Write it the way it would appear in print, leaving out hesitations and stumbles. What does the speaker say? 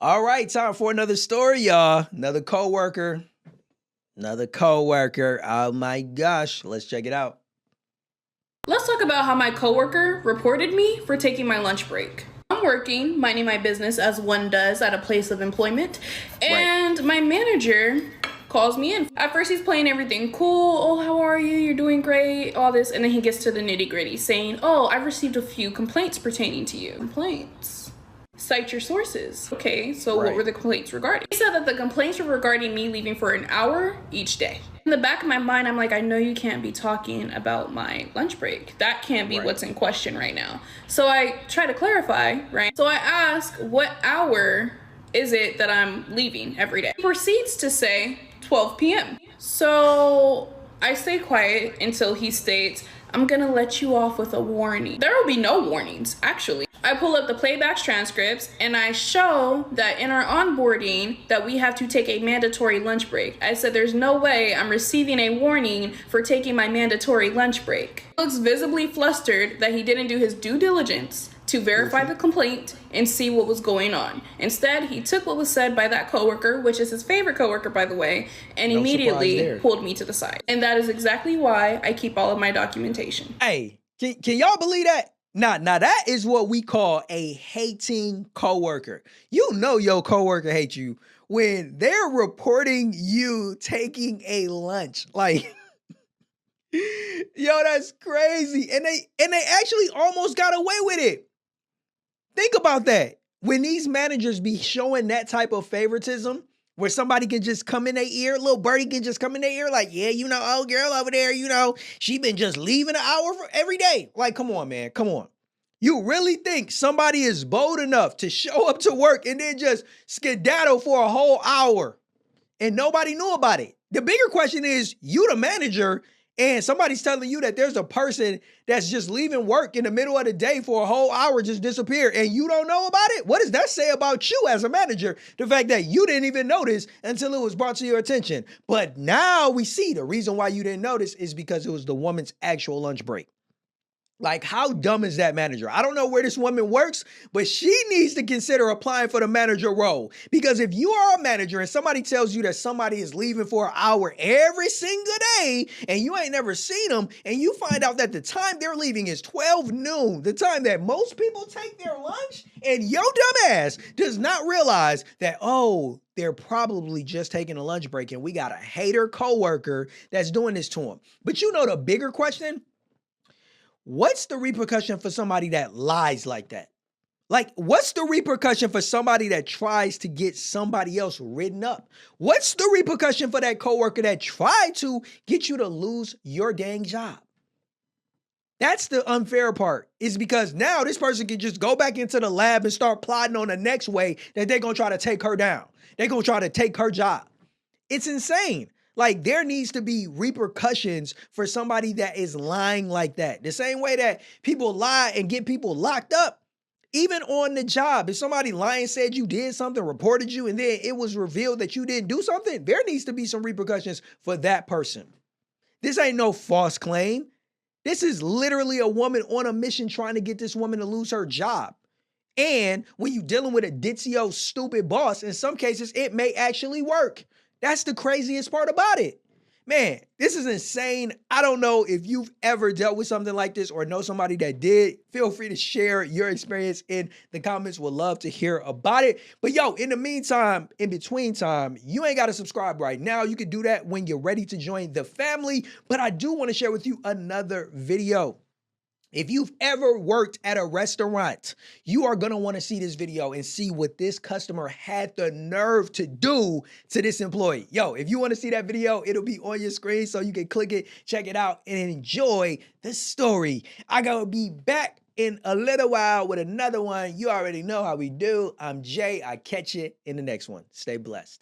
All right, time for another story, y'all. Another coworker. Oh my gosh, let's check it out. Let's talk about how my coworker reported me for taking my lunch break. I'm working, minding my business as one does at a place of employment, and my manager calls me in. At first he's playing everything cool. Oh, how are you? You're doing great, all this. And then he gets to the nitty gritty saying, oh, I've received a few complaints pertaining to you. Complaints? Cite your sources. Okay, so what were the complaints regarding? He said that the complaints were regarding me leaving for an hour each day. In the back of my mind, I'm like, I know you can't be talking about my lunch break. That can't be what's in question right now. So I try to clarify, right? So I ask, what hour is it that I'm leaving every day? He proceeds to say 12 p.m. So I stay quiet until he states, I'm gonna let you off with a warning. There will be no warnings, actually. I pull up the playbacks transcripts and I show that in our onboarding that we have to take a mandatory lunch break. I said there's no way I'm receiving a warning for taking my mandatory lunch break. He looks visibly flustered that he didn't do his due diligence to verify the complaint and see what was going on. Instead, he took what was said by that coworker, which is his favorite coworker, by the way, and immediately pulled me to the side. And that is exactly why I keep all of my documentation. Hey, can y'all believe that? Now that is what we call a hating coworker. You know your coworker hates you when they're reporting you taking a lunch. Like, yo, that's crazy. And they actually almost got away with it. Think about that. When these managers be showing that type of favoritism, where somebody can just come in their ear, little birdie can just come in their ear like, yeah, you know, old girl over there, you know, she been just leaving an hour for every day. Like, come on, man, come on. You really think somebody is bold enough to show up to work and then just skedaddle for a whole hour and nobody knew about it? The bigger question is, you the manager and somebody's telling you that there's a person that's just leaving work in the middle of the day for a whole hour, just disappear, and you don't know about it? What does that say about you as a manager? The fact that you didn't even notice until it was brought to your attention. But now we see the reason why you didn't notice is because it was the woman's actual lunch break. Like, how dumb is that manager? I don't know where this woman works, but she needs to consider applying for the manager role. Because if you are a manager and somebody tells you that somebody is leaving for an hour every single day and you ain't never seen them, and you find out that the time they're leaving is 12 noon, the time that most people take their lunch, and your dumb ass does not realize that, oh, they're probably just taking a lunch break and we got a hater coworker that's doing this to them. But you know the bigger question? What's the repercussion for somebody that lies like that? Like, what's the repercussion for somebody that tries to get somebody else written up? What's the repercussion for that coworker that tried to get you to lose your dang job? That's the unfair part, is because now this person can just go back into the lab and start plotting on the next way that they're going to try to take her down. They're going to try to take her job. It's insane. Like, there needs to be repercussions for somebody that is lying like that. The same way that people lie and get people locked up, even on the job. If somebody lying said you did something, reported you, and then it was revealed that you didn't do something, there needs to be some repercussions for that person. This ain't no false claim. This is literally a woman on a mission trying to get this woman to lose her job. And when you're dealing with a ditzy, stupid boss, in some cases, it may actually work. That's the craziest part about it. Man, this is insane. I don't know if you've ever dealt with something like this or know somebody that did. Feel free to share your experience in the comments. Would love to hear about it. But yo, in the meantime, in between time, you ain't got to subscribe right now. You can do that when you're ready to join the family. But I do want to share with you another video. If you've ever worked at a restaurant, you are going to want to see this video and see what this customer had the nerve to do to this employee. Yo, if you want to see that video, it'll be on your screen so you can click it, check it out, and enjoy the story. I gotta be back in a little while with another one. You already know how we do. I'm Jay. I catch you in the next one. Stay blessed.